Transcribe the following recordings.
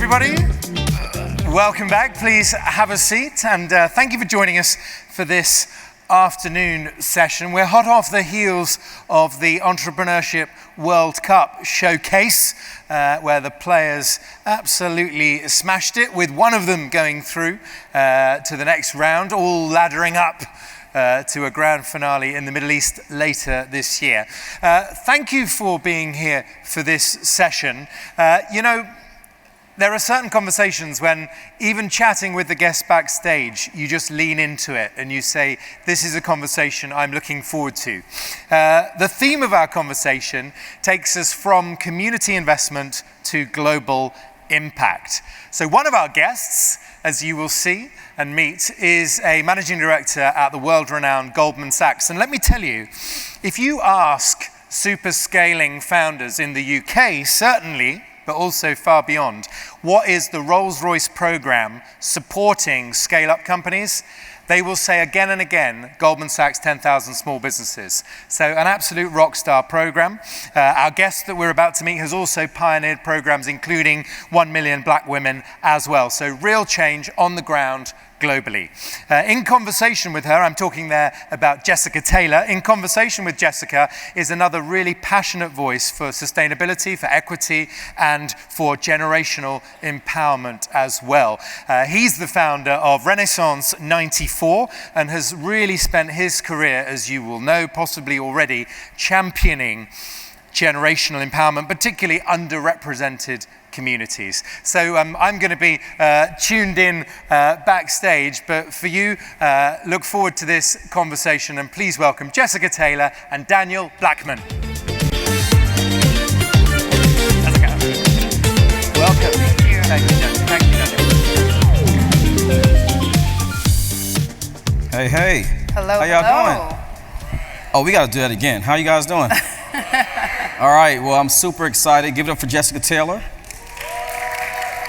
everybody. Welcome back. Please have a seat, and thank you for joining us for this afternoon session. We're hot off the heels of the Entrepreneurship World Cup showcase, where the players absolutely smashed it, with one of them going through to the next round, all laddering up to a grand finale in the Middle East later this year. Thank you for being here for this session. There are certain conversations when, even chatting with the guests backstage, you just lean into it and you say, this is a conversation I'm looking forward to. The theme of our conversation takes us from community investment to global impact. So one of our guests, as you will see and meet, is a managing director at the world-renowned Goldman Sachs. And let me tell you, if you ask super scaling founders in the UK, certainly, but also far beyond, what is the Rolls-Royce program supporting scale-up companies? They will say again and again, Goldman Sachs 10,000 Small Businesses. So an absolute rock star program. Our guest that we're about to meet has also pioneered programs including 1 million black women as well. So real change on the ground globally. In conversation with her, I'm talking there about Jessica Taylor. In conversation with Jessica is another really passionate voice for sustainability, for equity, and for generational empowerment as well. He's the founder of Renaissance 94 and has really spent his career, as you will know, possibly already, championing generational empowerment, particularly underrepresented communities. So I'm going to be tuned in backstage, but for you, look forward to this conversation, and please welcome Jessica Taylor and Daniel Blackman. Jessica. Welcome. Thank you. Thank you, Daniel. Hey, hey. Hello, How y'all doing? Oh, we got to do that again. How you guys doing? All right, well, I'm super excited. Give it up for Jessica Taylor.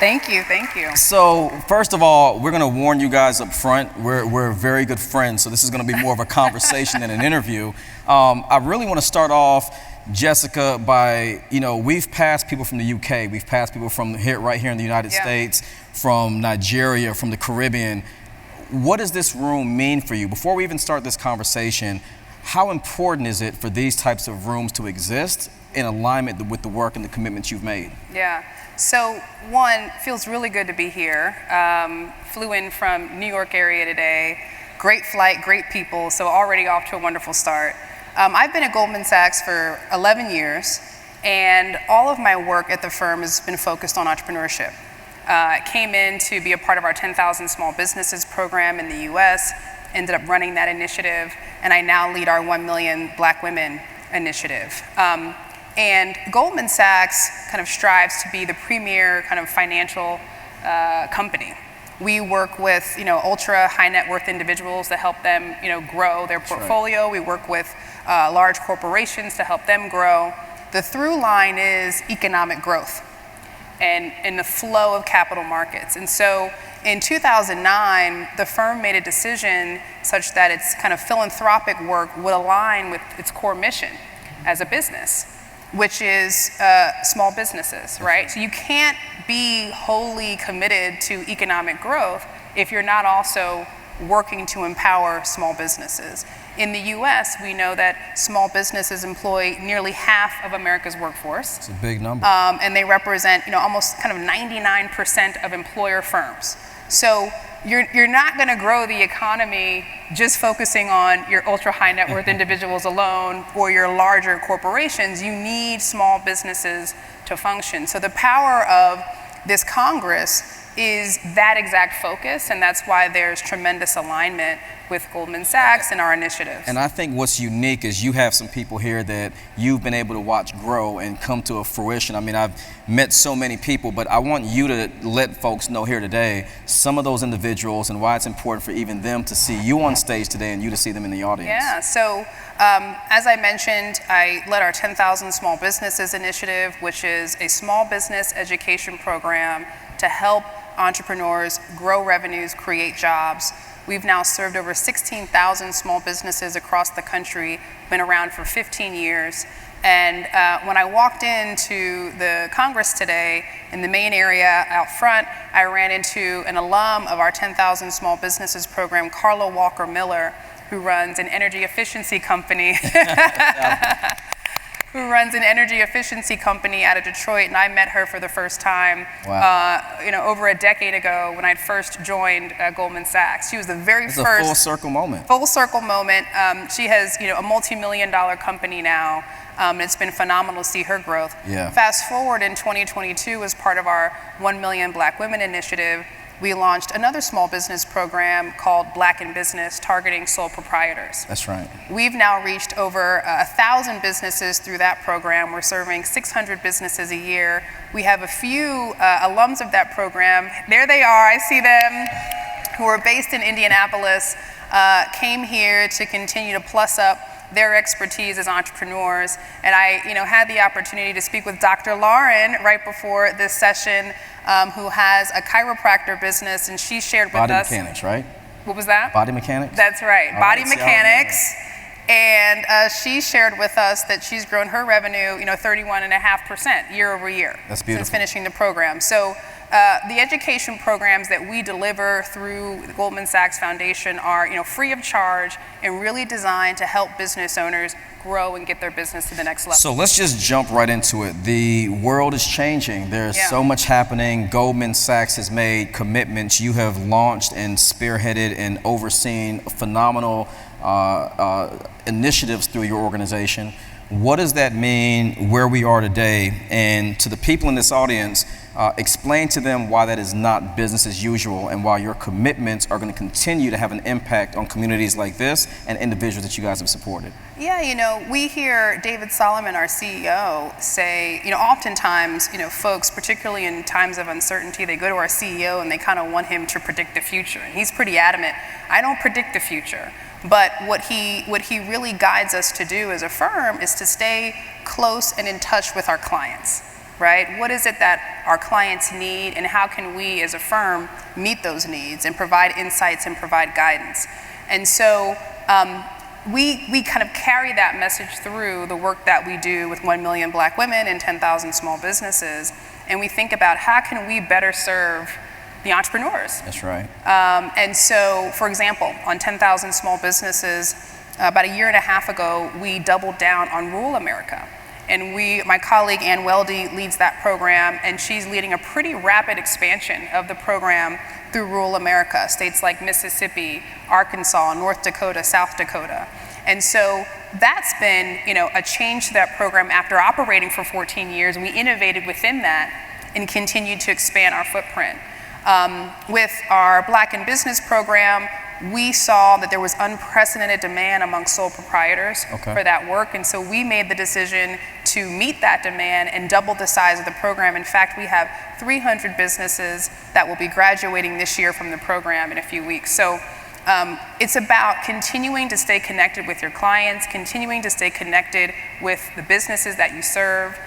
Thank you, thank you. So, first of all, we're going to warn you guys up front. We're very good friends, so this is going to be more of a conversation than an interview. I really want to start off, Jessica, by, we've passed people from the UK, we've passed people from right here in the United States, from Nigeria, from the Caribbean. What does this room mean for you? Before we even start this conversation, how important is it for these types of rooms to exist in alignment with the work and the commitments you've made? Yeah. So one, feels really good to be here. Flew in from New York area today. Great flight, great people, so already off to a wonderful start. I've been at Goldman Sachs for 11 years, and all of my work at the firm has been focused on entrepreneurship. I came in to be a part of our 10,000 Small Businesses program in the US, ended up running that initiative, and I now lead our 1 million Black Women initiative. And Goldman Sachs kind of strives to be the premier kind of financial company. We work with ultra high net worth individuals to help them grow their portfolio. Right. We work with large corporations to help them grow. The through line is economic growth and the flow of capital markets. And so in 2009, the firm made a decision such that its kind of philanthropic work would align with its core mission as a business, which is small businesses, right? So you can't be wholly committed to economic growth if you're not also working to empower small businesses. In the US, we know that small businesses employ nearly half of America's workforce. It's a big number. And they represent almost kind of 99% of employer firms. So you're not going to grow the economy just focusing on your ultra high net worth individuals alone or your larger corporations. You need small businesses to function. So the power of this Congress is that exact focus, and that's why there's tremendous alignment with Goldman Sachs and our initiatives. And I think what's unique is you have some people here that you've been able to watch grow and come to a fruition. I mean, I've met so many people, but I want you to let folks know here today some of those individuals and why it's important for even them to see you on stage today and you to see them in the audience. Yeah, so as I mentioned, I led our 10,000 Small Businesses initiative, which is a small business education program to help entrepreneurs grow revenues, create jobs. We've now served over 16,000 small businesses across the country, been around for 15 years. And when I walked into the Congress today, in the main area out front, I ran into an alum of our 10,000 Small Businesses program, Carla Walker Miller, who runs an energy efficiency company. Who runs an energy efficiency company out of Detroit, and I met her for the first time, over a decade ago when I'd first joined Goldman Sachs. She was the very first. It's a full circle moment. Full circle moment. She has, a multi-million-dollar company now. It's been phenomenal to see her growth. Yeah. Fast forward in 2022, as part of our 1 Million Black Women Initiative, we launched another small business program called Black in Business, targeting sole proprietors. That's right. We've now reached over 1,000 businesses through that program. We're serving 600 businesses a year. We have a few alums of that program. There they are, I see them, who are based in Indianapolis, came here to continue to plus up their expertise as entrepreneurs. And I had the opportunity to speak with Dr. Lauren right before this session, who has a chiropractor business, and she shared with us— Body mechanics, right? What was that? Body mechanics? That's right, All body right, mechanics. And she shared with us that she's grown her revenue, 31.5% year over year. That's beautiful. Since finishing the program. So the education programs that we deliver through the Goldman Sachs Foundation are, free of charge and really designed to help business owners grow and get their business to the next level. So let's just jump right into it. The world is changing. There's so much happening. Goldman Sachs has made commitments. You have launched and spearheaded and overseen phenomenal initiatives through your organization. What does that mean where we are today? And to the people in this audience, explain to them why that is not business as usual and why your commitments are going to continue to have an impact on communities like this and individuals that you guys have supported. Yeah, we hear David Solomon, our CEO, say, oftentimes, folks, particularly in times of uncertainty, they go to our CEO and they kind of want him to predict the future. And he's pretty adamant, I don't predict the future. But what he really guides us to do as a firm is to stay close and in touch with our clients, right? What is it that our clients need, and how can we as a firm meet those needs and provide insights and provide guidance? And so we kind of carry that message through the work that we do with 1 Million Black Women and 10,000 small businesses, and we think about how can we better serve the entrepreneurs. That's right. And so, for example, on 10,000 small businesses, about a year and a half ago, we doubled down on rural America. And my colleague Ann Weldy leads that program, and she's leading a pretty rapid expansion of the program through rural America, states like Mississippi, Arkansas, North Dakota, South Dakota. And so that's been, a change to that program after operating for 14 years, and we innovated within that and continued to expand our footprint. With our Black in Business program, we saw that there was unprecedented demand among sole proprietors for that work, and so we made the decision to meet that demand and double the size of the program. In fact, we have 300 businesses that will be graduating this year from the program in a few weeks. So it's about continuing to stay connected with your clients, continuing to stay connected with the businesses that you serve,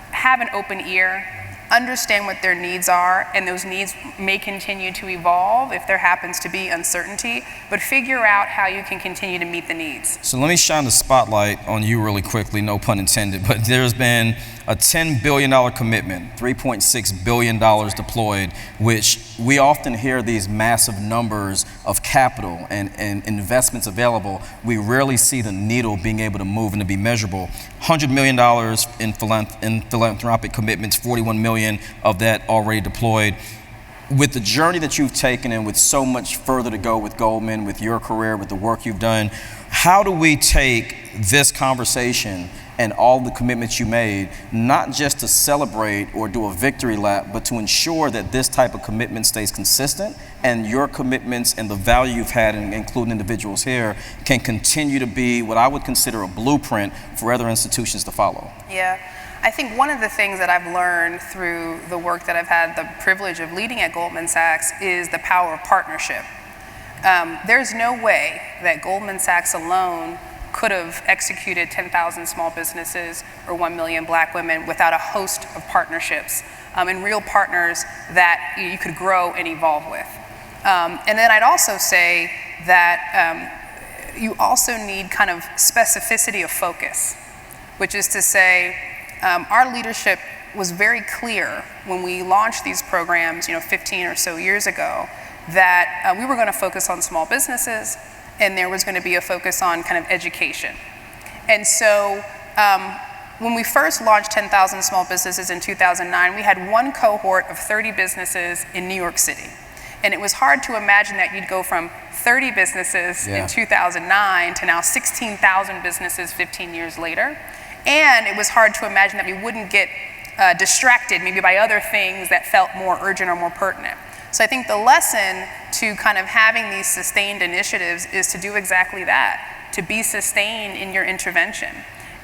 have an open ear, understand what their needs are, and those needs may continue to evolve if there happens to be uncertainty, but figure out how you can continue to meet the needs. So let me shine the spotlight on you really quickly, no pun intended, but there's been a $10 billion commitment, $3.6 billion deployed, which we often hear these massive numbers of capital and investments available. We rarely see the needle being able to move and to be measurable. $100 million in philanthropic commitments, 41 million of that already deployed. With the journey that you've taken and with so much further to go with Goldman, with your career, with the work you've done, how do we take this conversation and all the commitments you made, not just to celebrate or do a victory lap, but to ensure that this type of commitment stays consistent and your commitments and the value you've had, including individuals here, can continue to be what I would consider a blueprint for other institutions to follow? Yeah. I think one of the things that I've learned through the work that I've had the privilege of leading at Goldman Sachs is the power of partnership. There's no way that Goldman Sachs alone could have executed 10,000 small businesses or 1 million Black women without a host of partnerships and real partners that you could grow and evolve with. And then I'd also say that you also need kind of specificity of focus, which is to say, our leadership was very clear when we launched these programs, 15 or so years ago, that we were going to focus on small businesses, and there was going to be a focus on kind of education. And so when we first launched 10,000 Small Businesses in 2009, we had one cohort of 30 businesses in New York City. And it was hard to imagine that you'd go from 30 businesses in 2009 to now 16,000 businesses 15 years later. And it was hard to imagine that we wouldn't get distracted maybe by other things that felt more urgent or more pertinent. So I think the lesson to kind of having these sustained initiatives is to do exactly that, to be sustained in your intervention,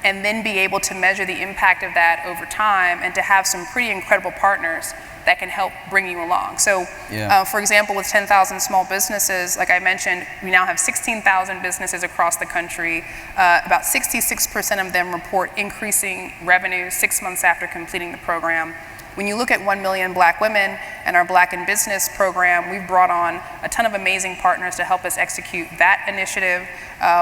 and then be able to measure the impact of that over time, and to have some pretty incredible partners that can help bring you along. So for example, with 10,000 small businesses, like I mentioned, we now have 16,000 businesses across the country. About 66% of them report increasing revenue 6 months after completing the program. When you look at 1 Million Black Women and our Black in Business program, we've brought on a ton of amazing partners to help us execute that initiative.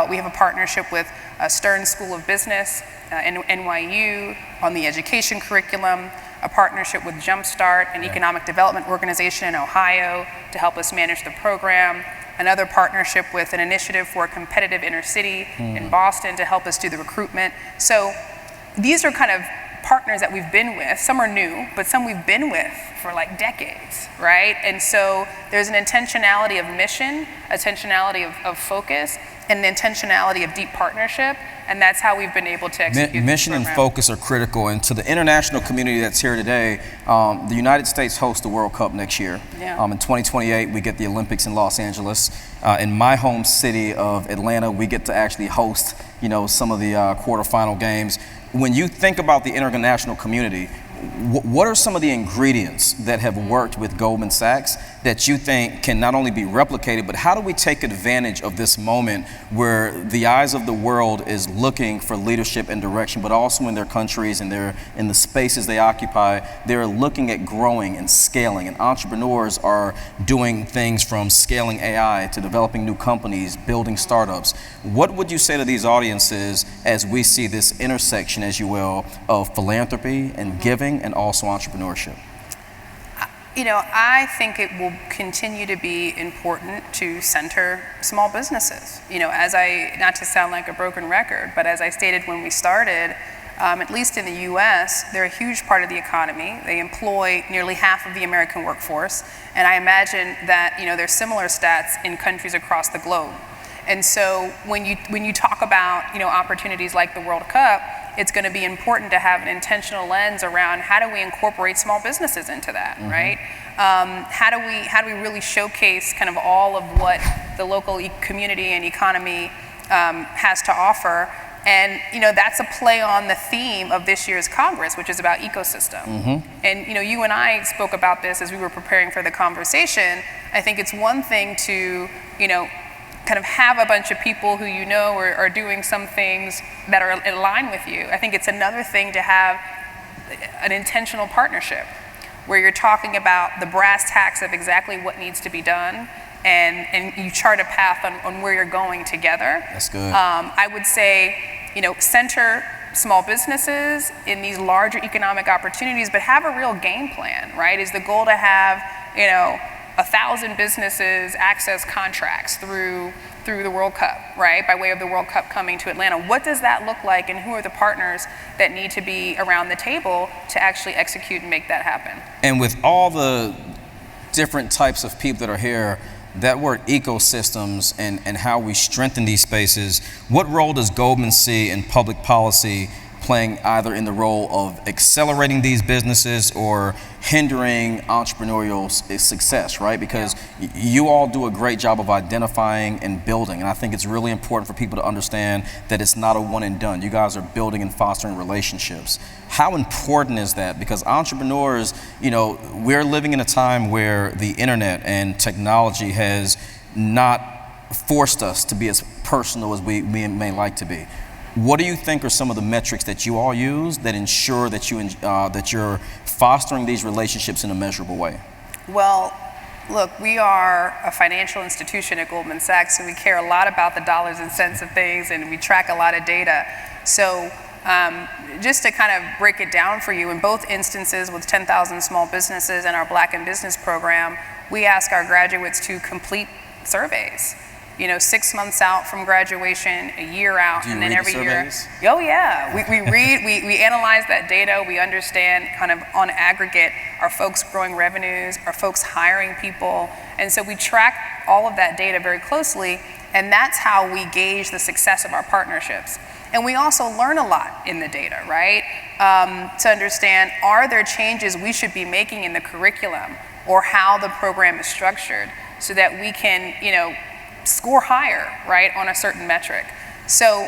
We have a partnership with Stern School of Business and NYU on the education curriculum, a partnership with Jumpstart, an economic development organization in Ohio, to help us manage the program, another partnership with an initiative for a competitive inner city in Boston to help us do the recruitment. So these are kind of partners that we've been with. Some are new, but some we've been with for like decades, right? And so there's an intentionality of mission, intentionality of focus, and an intentionality of deep partnership, and that's how we've been able to execute Mission and focus are critical, and to the international community that's here today, the United States hosts the World Cup next year. In 2028, we get the Olympics in Los Angeles. In my home city of Atlanta, we get to actually host, some of the quarterfinal games. When you think about the international community, what are some of the ingredients that have worked with Goldman Sachs that you think can not only be replicated, but how do we take advantage of this moment where the eyes of the world is looking for leadership and direction, but also in their countries and in the spaces they occupy, they're looking at growing and scaling, and entrepreneurs are doing things from scaling AI to developing new companies, building startups. What would you say to these audiences as we see this intersection, as you will, of philanthropy and giving and also entrepreneurship? I think it will continue to be important to center small businesses. Not to sound like a broken record, but as I stated when we started, at least in the US, they're a huge part of the economy. They employ nearly half of the American workforce, and I imagine that there's similar stats in countries across the globe. And so when you talk about opportunities like the World Cup, it's going to be important to have an intentional lens around how do we incorporate small businesses into that, right? How do we really showcase kind of all of what the local community and economy has to offer? And that's a play on the theme of this year's Congress, which is about ecosystem. And you and I spoke about this as we were preparing for the conversation. I think it's one thing to kind of have a bunch of people who are doing some things that are in line with you. I think it's another thing to have an intentional partnership where you're talking about the brass tacks of exactly what needs to be done, and you chart a path on where you're going together. That's good. I would say, center small businesses in these larger economic opportunities, but have a real game plan, right? Is the goal to have, 1,000 businesses access contracts through the World Cup, right? By way of the World Cup coming to Atlanta. What does that look like, and who are the partners that need to be around the table to actually execute and make that happen? And with all the different types of people that are here, that word ecosystems and how we strengthen these spaces, what role does Goldman see in public policy playing either in the role of accelerating these businesses or hindering entrepreneurial success, right? Because you all do a great job of identifying and building, and I think it's really important for people to understand that it's not a one and done. You guys are building and fostering relationships. How important is that? Because entrepreneurs, we're living in a time where the internet and technology has not forced us to be as personal as we may like to be. What do you think are some of the metrics that you all use that ensure that you're fostering these relationships in a measurable way? Well, Look, we are a financial institution at Goldman Sachs, and we care a lot about the dollars and cents of things, and we track a lot of data. So just to kind of break it down for you, in both instances with 10,000 small businesses and our Black in Business program, we ask our graduates to complete surveys. 6 months out from graduation, a year out, and then every year. Surveys? Oh yeah, we read, we analyze that data, we understand kind of on aggregate, are folks growing revenues, are folks hiring people, and so we track all of that data very closely, and that's how we gauge the success of our partnerships. And we also learn a lot in the data, right? To understand, are there changes we should be making in the curriculum or how the program is structured so that we can, score higher, right, on a certain metric. So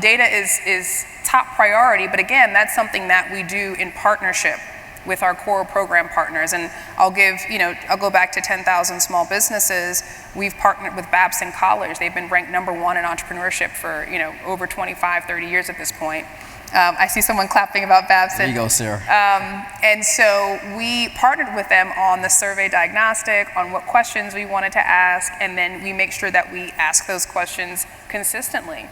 data is top priority, but again, that's something that we do in partnership with our core program partners. And I'll go back to 10,000 small businesses. We've partnered with Babson College. They've been ranked #1 in entrepreneurship for, over 25, 30 years at this point. I see someone clapping about Babson. There you go, Sarah. And so we partnered with them on the survey diagnostic, on what questions we wanted to ask, and then we make sure that we ask those questions consistently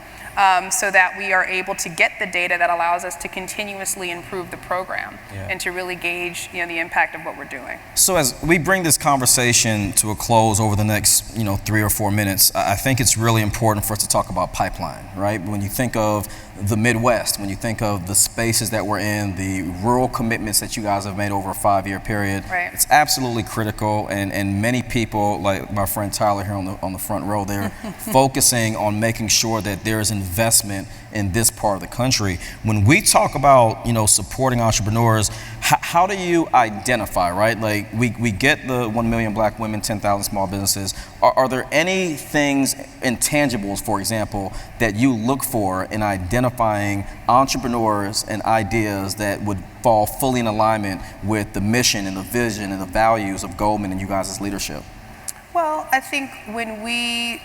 so that we are able to get the data that allows us to continuously improve the program and to really gauge the impact of what we're doing. So as we bring this conversation to a close over the next 3 or 4 minutes, I think it's really important for us to talk about pipeline, right? When you think of the Midwest, when you think of the spaces that we're in, the rural commitments that you guys have made over a 5-year period, it's absolutely critical. And many people, like my friend Tyler here on the front row, they're focusing on making sure that there is investment in this part of the country. When we talk about supporting entrepreneurs, how do you identify, right? Like we get the 1 million Black women, 10,000 small businesses. Are there any things, intangibles, for example, that you look for in identifying entrepreneurs and ideas that would fall fully in alignment with the mission and the vision and the values of Goldman and you guys' leadership? Well, I think when we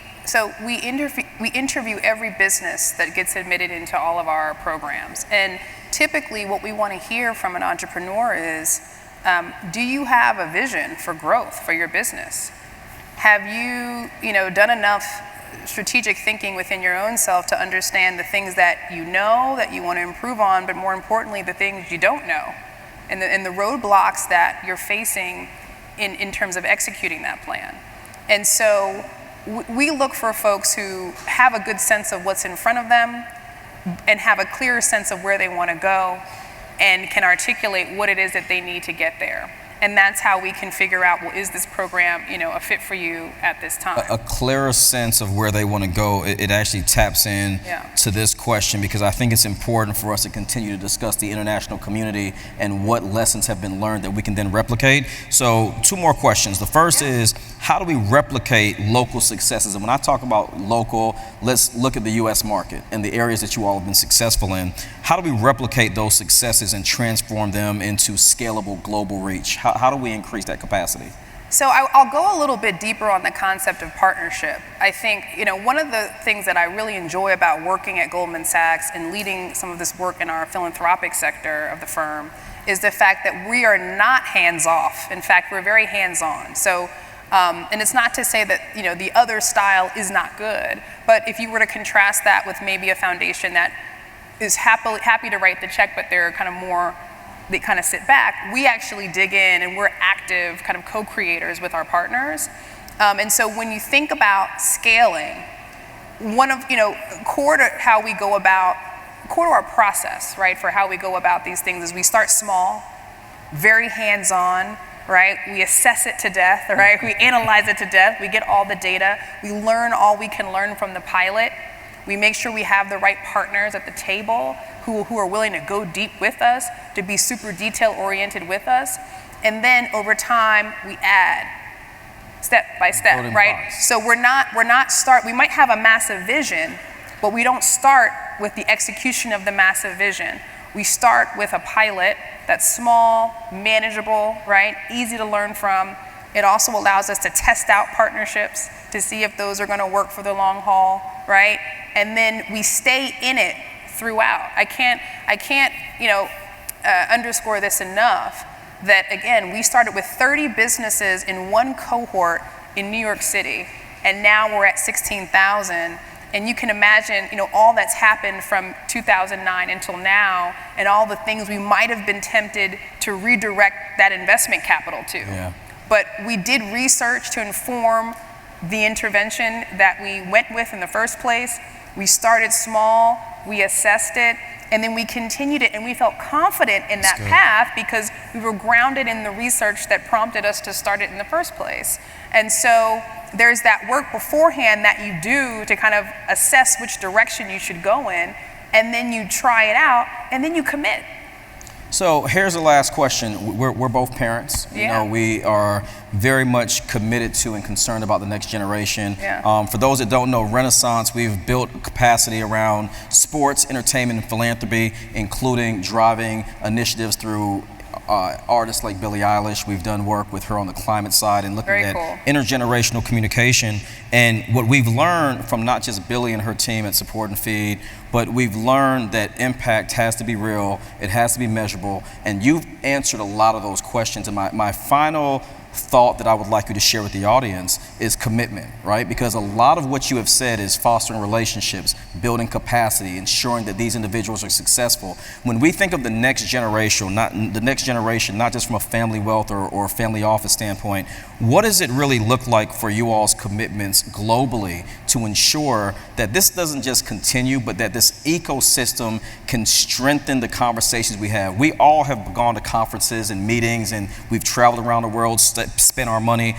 interview every business that gets admitted into all of our programs, and typically what we want to hear from an entrepreneur is, do you have a vision for growth for your business? Have you, done enough strategic thinking within your own self to understand the things that that you want to improve on, but more importantly, the things you don't know, and the roadblocks that you're facing in terms of executing that plan? And so we look for folks who have a good sense of what's in front of them and have a clearer sense of where they want to go and can articulate what it is that they need to get there. And that's how we can figure out, well, is this program, a fit for you at this time? A clearer sense of where they want to go. It actually taps in to this question, because I think it's important for us to continue to discuss the international community and what lessons have been learned that we can then replicate. So 2 more questions. The first is, how do we replicate local successes? And when I talk about local, let's look at the U.S. market and the areas that you all have been successful in. How do we replicate those successes and transform them into scalable global reach? How do we increase that capacity? So I'll go a little bit deeper on the concept of partnership. I think, one of the things that I really enjoy about working at Goldman Sachs and leading some of this work in our philanthropic sector of the firm is the fact that we are not hands-off. In fact, we're very hands-on. So, and it's not to say that, the other style is not good, but if you were to contrast that with maybe a foundation that is happy to write the check, but they're kind of more, they kind of sit back, we actually dig in and we're active kind of co-creators with our partners. And so when you think about scaling, one of, core to our process, right, for how we go about these things is we start small, very hands-on, right? We assess it to death, right? We analyze it to death, we get all the data, we learn all we can learn from the pilot. We make sure we have the right partners at the table who are willing to go deep with us, to be super detail-oriented with us. And then over time, we add step by step, right? Blocks. So we might have a massive vision, but we don't start with the execution of the massive vision. We start with a pilot that's small, manageable, right? Easy to learn from. It also allows us to test out partnerships to see if those are going to work for the long haul, right? And then we stay in it throughout. I can't underscore this enough. that, again, we started with 30 businesses in one cohort in New York City, and now we're at 16,000. And you can imagine, all that's happened from 2009 until now, and all the things we might have been tempted to redirect that investment capital to. Yeah. But we did research to inform the intervention that we went with in the first place. We started small, we assessed it, and then we continued it, and we felt confident in that path because we were grounded in the research that prompted us to start it in the first place. And so there's that work beforehand that you do to kind of assess which direction you should go in, and then you try it out, and then you commit. So here's the last question. We're both parents. Yeah. We are very much committed to and concerned about the next generation. Yeah. For those that don't know, Renaissance, we've built capacity around sports, entertainment, and philanthropy, including driving initiatives through artists like Billie Eilish. We've done work with her on the climate side and looking Very at cool. intergenerational communication. And what we've learned from not just Billie and her team at Support and Feed, but we've learned that impact has to be real, it has to be measurable, and you've answered a lot of those questions. And my final thought that I would like you to share with the audience is commitment, right? Because a lot of what you have said is fostering relationships, building capacity, ensuring that these individuals are successful. When we think of the next generation, not just from a family wealth or family office standpoint, what does it really look like for you all's commitments globally to ensure that this doesn't just continue, but that this ecosystem can strengthen the conversations we have? We all have gone to conferences and meetings, and we've traveled around the world, spent our money,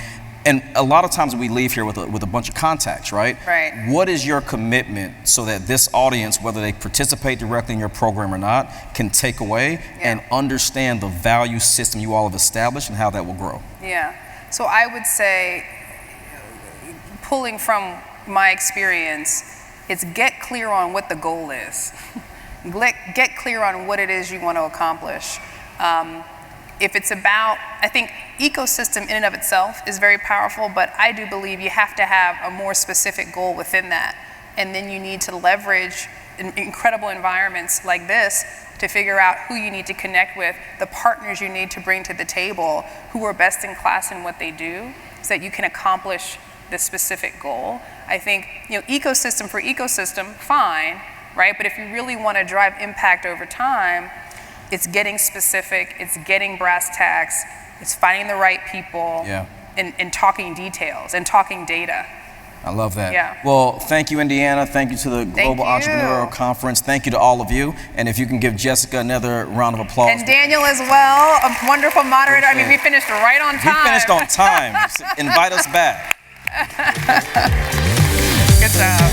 and a lot of times we leave here with a bunch of contacts, right? Right. What is your commitment so that this audience, whether they participate directly in your program or not, can take away and understand the value system you all have established and how that will grow? Yeah. So I would say, pulling from my experience, it's get clear on what the goal is. Get clear on what it is you want to accomplish. If it's about, I think ecosystem in and of itself is very powerful, but I do believe you have to have a more specific goal within that. And then you need to leverage incredible environments like this to figure out who you need to connect with, the partners you need to bring to the table, who are best in class in what they do, so that you can accomplish the specific goal. I think, ecosystem for ecosystem, fine, right? But if you really want to drive impact over time, it's getting specific, it's getting brass tacks, it's finding the right people, and talking details and talking data. I love that. Yeah. Well, thank you, Indiana. Thank you to the Global Entrepreneurial Conference. Thank you to all of you. And if you can give Jessica another round of applause. And Daniel as well, a wonderful moderator. I mean, we finished right on time. We finished on time. Invite us back. Good job.